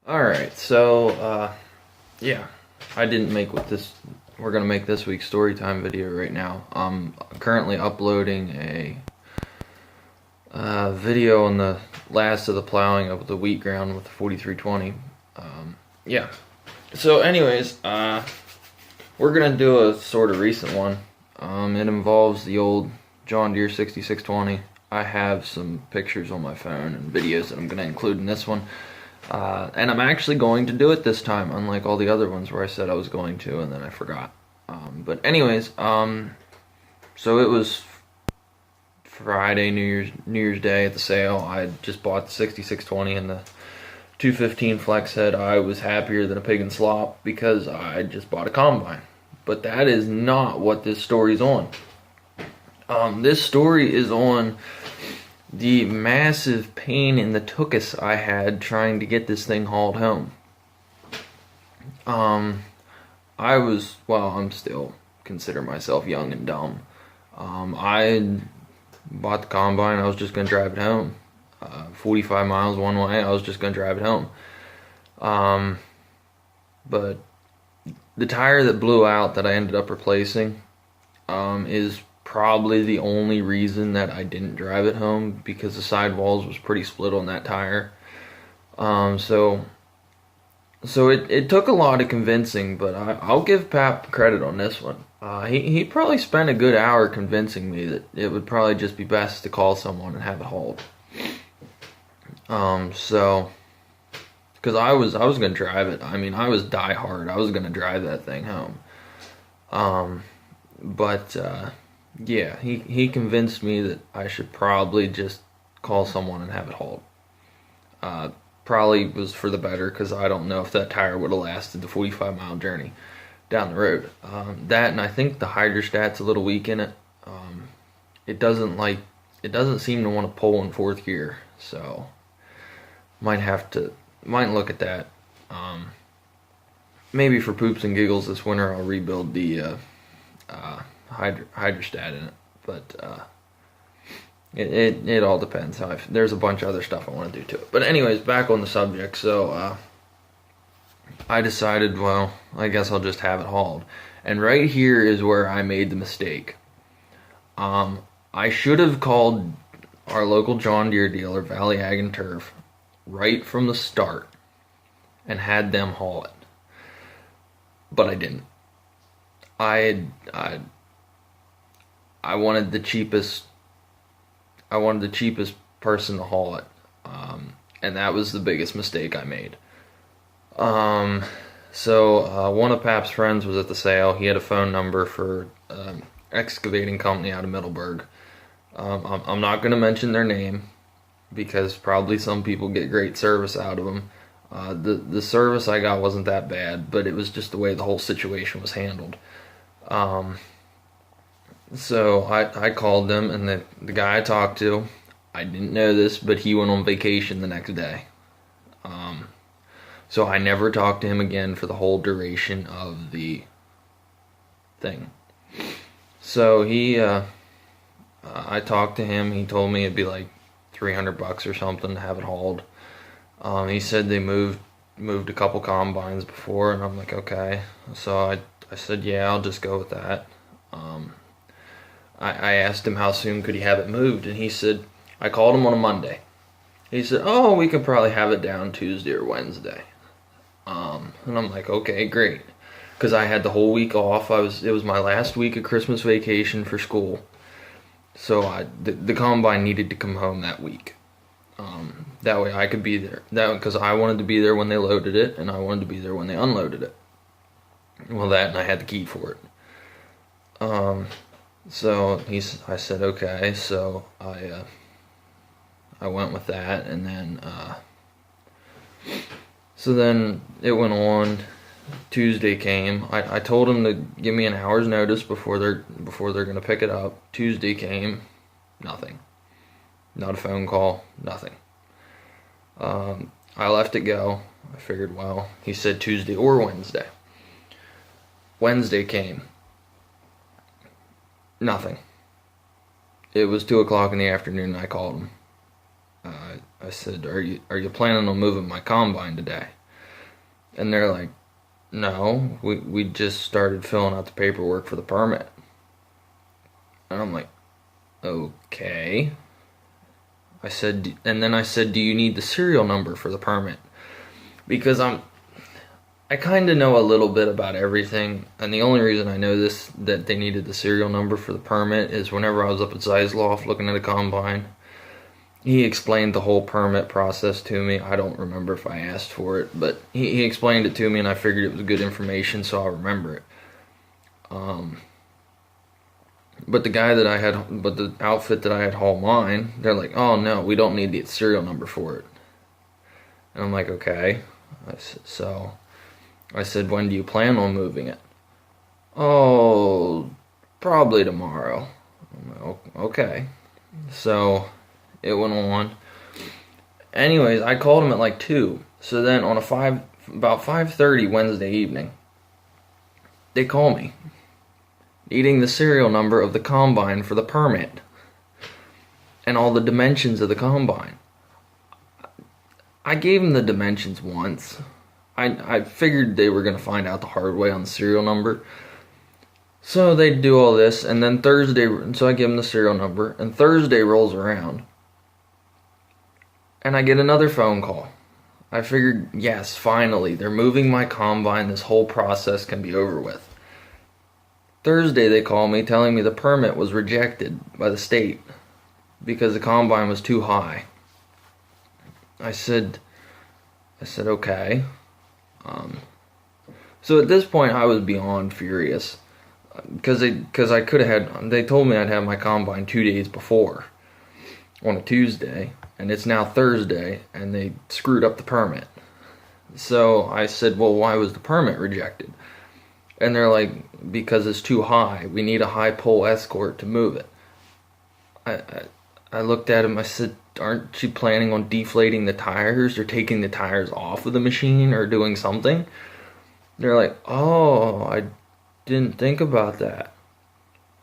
Alright, so, yeah, I didn't make what this, we're gonna make this week's storytime video right now. I'm currently uploading a video on the last of the plowing of the wheat ground with the 4320. Yeah, so anyways, we're gonna do a sort of recent one. It involves the old John Deere 6620. I have some pictures on my phone and videos that I'm gonna include in this one. And I'm actually going to do it this time, unlike all the other ones where I said I was going to and then I forgot. But anyways, so it was Friday, New Year's Day at the sale. I just bought the 6620 and the 215 flex head. I was happier than a pig in slop because I just bought a combine. But that is not what this story's on. This story is on the massive pain in the tuchus I had trying to get this thing hauled home. I'm still consider myself young and dumb. I bought the combine, I was just gonna drive it home. 45 miles one way, I was just gonna drive it home. But the tire that blew out that I ended up replacing, is probably the only reason that I didn't drive it home, because the sidewalls was pretty split on that tire. So it took a lot of convincing, but I'll give Pap credit on this one. He probably spent a good hour convincing me that it would probably just be best to call someone and have it hauled. Because I was gonna drive it. I mean, I was die hard. I was gonna drive that thing home. Yeah, he convinced me that I should probably just call someone and have it hauled. Probably was for the better, because I don't know if that tire would have lasted the 45-mile journey down the road. That, and I think the hydrostat's a little weak in it. It doesn't seem to want to pull in fourth gear, so might look at that. Maybe for poops and giggles this winter I'll rebuild the hydrostat in it, but it all depends. There's a bunch of other stuff I want to do to it. But anyways, back on the subject. So I decided, well, I guess I'll just have it hauled. And right here is where I made the mistake. I should have called our local John Deere dealer, Valley Ag and Turf, right from the start and had them haul it. But I didn't. I wanted the cheapest person to haul it, and that was the biggest mistake I made. So one of Pap's friends was at the sale. He had a phone number for excavating company out of Middleburg. I'm not going to mention their name, because probably some people get great service out of them. The service I got wasn't that bad, but it was just the way the whole situation was handled. So I called them, and the guy I talked to, I didn't know this, but he went on vacation the next day. So I never talked to him again for the whole duration of the thing. So I talked to him. He told me it'd be like $300 or something to have it hauled. He said they moved a couple combines before, and I'm like, okay. So I said, yeah, I'll just go with that. I asked him how soon could he have it moved, and he said, I called him on a Monday. He said, oh, we could probably have it down Tuesday or Wednesday. And I'm like, okay, great. Because I had the whole week off. It was my last week of Christmas vacation for school. So the combine needed to come home that week. That way I could be there. Because I wanted to be there when they loaded it, and I wanted to be there when they unloaded it. Well, and I had the key for it. So I said, okay. So I went with that, and then so then it went on. Tuesday came. I told them to give me an hour's notice before they're gonna pick it up. Tuesday came, nothing. Not a phone call, nothing. I let it go. I figured, well, he said Tuesday or Wednesday. Wednesday came, nothing. It was 2 o'clock in the afternoon, and I called him. I said, are you planning on moving my combine today? And they're like, no, we just started filling out the paperwork for the permit. And I'm like, okay. And then I said, do you need the serial number for the permit? Because I kind of know a little bit about everything, and the only reason I know this, that they needed the serial number for the permit, is whenever I was up at Zeisloft looking at a combine, he explained the whole permit process to me. I don't remember if I asked for it, but he explained it to me, and I figured it was good information, so I'll remember it. But the outfit that I had haul mine, they're like, oh no, we don't need the serial number for it. And I'm like, okay. So I said, when do you plan on moving it? Oh, probably tomorrow. I'm like, okay. So it went on. Anyways, I called him at like 2. So then on about 5:30 Wednesday evening, they call me, needing the serial number of the combine for the permit and all the dimensions of the combine. I gave them the dimensions once. I figured they were going to find out the hard way on the serial number. So they do all this, and then Thursday, so I give them the serial number, and Thursday rolls around, and I get another phone call. I figured, yes, finally, they're moving my combine, this whole process can be over with. Thursday they call me telling me the permit was rejected by the state because the combine was too high. I said, okay. So at this point I was beyond furious because I could have had. They told me I'd have my combine 2 days before on a Tuesday, and it's now Thursday, and they screwed up the permit. So I said, well, why was the permit rejected? And they're like, because it's too high. We need a high pole escort to move it. I looked at him. I said, aren't you planning on deflating the tires or taking the tires off of the machine or doing something? They're like, oh, I didn't think about that.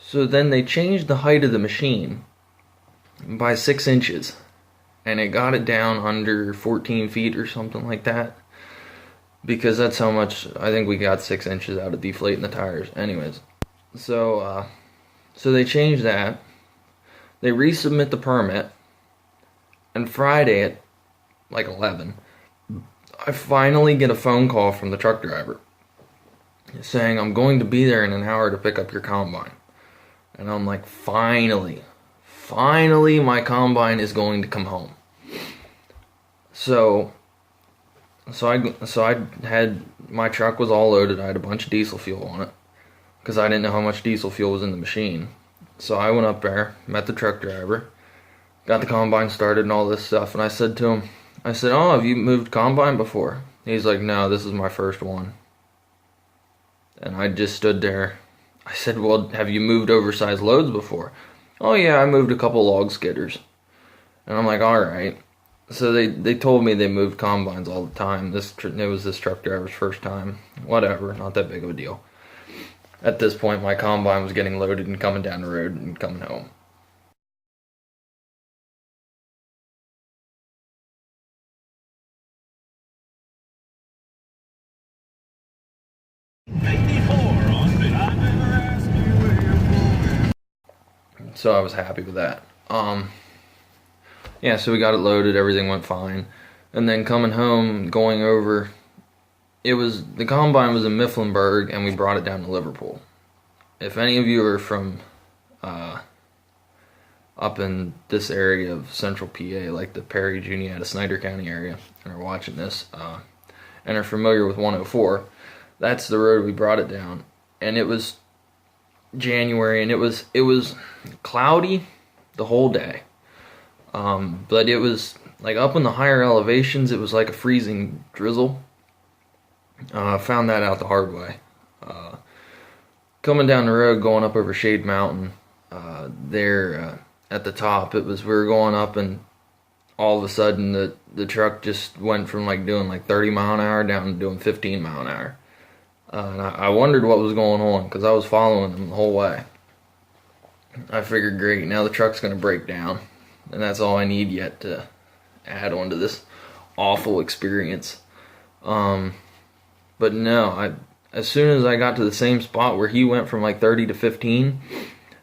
So then they changed the height of the machine by 6 inches, and it got it down under 14 feet or something like that, because that's how much I think we got 6 inches out of deflating the tires. Anyways, so they changed that. They resubmit the permit, and Friday at like 11, I finally get a phone call from the truck driver saying, I'm going to be there in an hour to pick up your combine. And I'm like, finally my combine is going to come home. So I had, my truck was all loaded. I had a bunch of diesel fuel on it because I didn't know how much diesel fuel was in the machine. So I went up there, met the truck driver, got the combine started and all this stuff, and I said to him, oh, have you moved combine before? He's like, no, this is my first one. And I just stood there. I said, well, have you moved oversized loads before? Oh yeah, I moved a couple log skidders. And I'm like, alright. So they told me they moved combines all the time. It was this truck driver's first time. Whatever, not that big of a deal. At this point, my combine was getting loaded and coming down the road and coming home. So I was happy with that. Yeah, so we got it loaded, everything went fine. And then coming home, going over, the combine was in Mifflinburg, and we brought it down to Liverpool. If any of you are from up in this area of central PA, like the Perry, Juniata, Snyder County area, and are watching this, and are familiar with 104, that's the road we brought it down. And it was January, and it was cloudy the whole day. But it was like up in the higher elevations, it was like a freezing drizzle. Found that out the hard way. Coming down the road, going up over Shade Mountain, there at the top, we were going up, and all of a sudden the truck just went from like doing like 30 mile an hour down to doing 15 mile an hour. And I wondered what was going on because I was following them the whole way. I figured, great, now the truck's going to break down. And that's all I need yet to add on to this awful experience. But no, as soon as I got to the same spot where he went from like 30 to 15,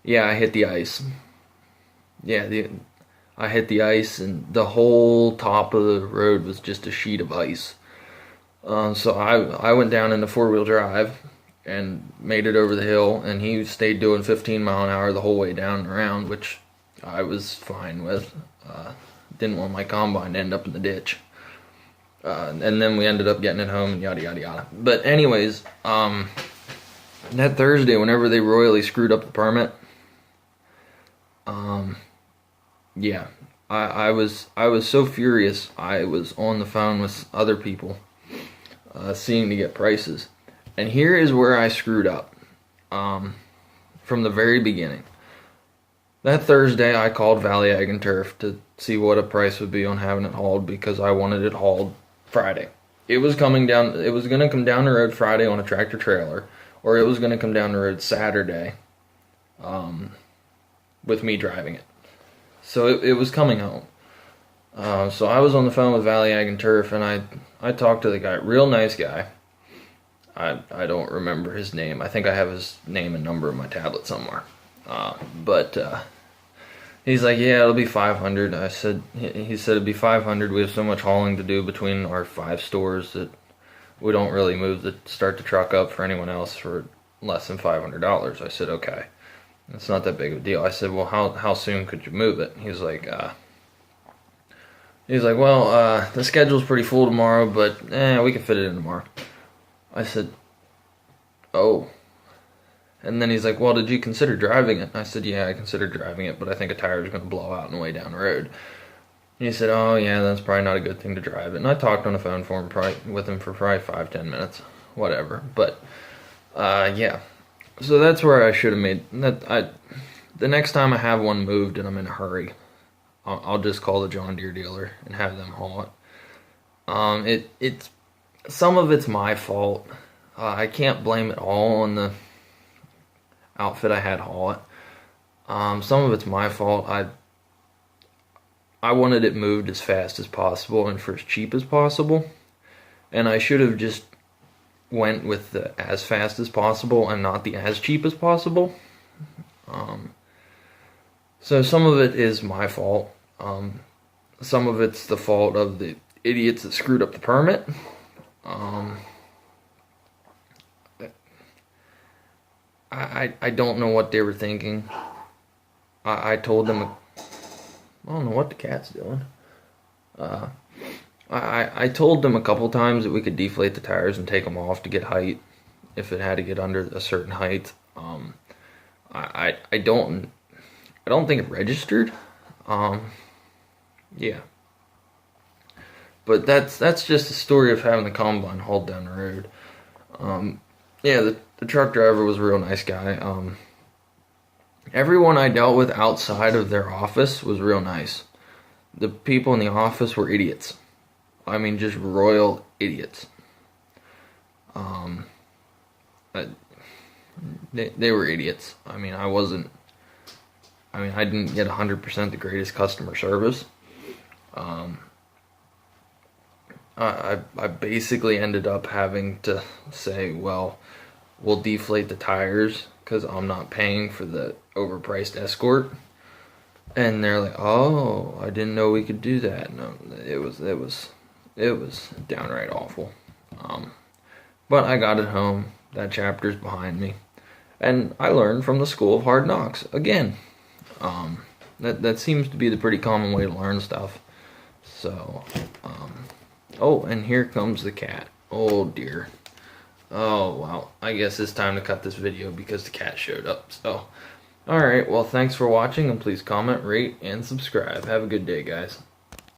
yeah, I hit the ice. Yeah, I hit the ice, and the whole top of the road was just a sheet of ice. So I went down into four-wheel drive and made it over the hill, and he stayed doing 15 mile an hour the whole way down and around, which I was fine with. Didn't want my combine to end up in the ditch. And then we ended up getting it home, and yada yada yada. But anyways, that Thursday, whenever they royally screwed up the permit, yeah, I was so furious. I was on the phone with other people, seeing to get prices. And here is where I screwed up, from the very beginning. That Thursday, I called Valley Ag and Turf to see what a price would be on having it hauled, because I wanted it hauled Friday. It was going to come down the road Friday on a tractor trailer, or it was going to come down the road Saturday, with me driving it. So it was coming home. So I was on the phone with Valley Ag and Turf, and I talked to the guy, real nice guy. I don't remember his name. I think I have his name and number in my tablet somewhere. But he's like, yeah, it'll be 500. He said it'd be 500. We have so much hauling to do between our 5 stores that we don't really start the truck up for anyone else for less than $500. I said, okay, it's not that big of a deal. I said, well, how soon could you move it? He's like, well, the schedule's pretty full tomorrow, but we can fit it in tomorrow. I said, oh. And then he's like, well, did you consider driving it? I said, yeah, I considered driving it, but I think a tire is going to blow out on the way down the road. And he said, oh, yeah, that's probably not a good thing to drive it. And I talked on the phone with him for probably 5-10 minutes, whatever. But, yeah. So that's where I should have made that. The next time I have one moved and I'm in a hurry, I'll just call the John Deere dealer and have them haul it. It's some of it's my fault. I can't blame it all on the outfit I had haul it. Some of it's my fault. I wanted it moved as fast as possible and for as cheap as possible, and I should have just went with the as fast as possible and not the as cheap as possible. So some of it is my fault. Some of it's the fault of the idiots that screwed up the permit. I don't know what they were thinking. I told them, I don't know what the cat's doing. I told them a couple times that we could deflate the tires and take them off to get height, if it had to get under a certain height. I don't think it registered. Yeah. But that's just the story of having the combine hauled down the road. Yeah, the truck driver was a real nice guy. Everyone I dealt with outside of their office was real nice. The people in the office were idiots. I mean, just royal idiots. They were idiots. I mean, I didn't get 100% the greatest customer service. I basically ended up having to say, well, we'll deflate the tires because I'm not paying for the overpriced Escort. And they're like, oh, I didn't know we could do that. No, it was downright awful. But I got it home. That chapter's behind me. And I learned from the School of Hard Knocks again. That seems to be the pretty common way to learn stuff. So, oh, and here comes the cat. Oh dear. Oh, well, I guess it's time to cut this video because the cat showed up. So, alright, well, thanks for watching, and please comment, rate, and subscribe. Have a good day, guys.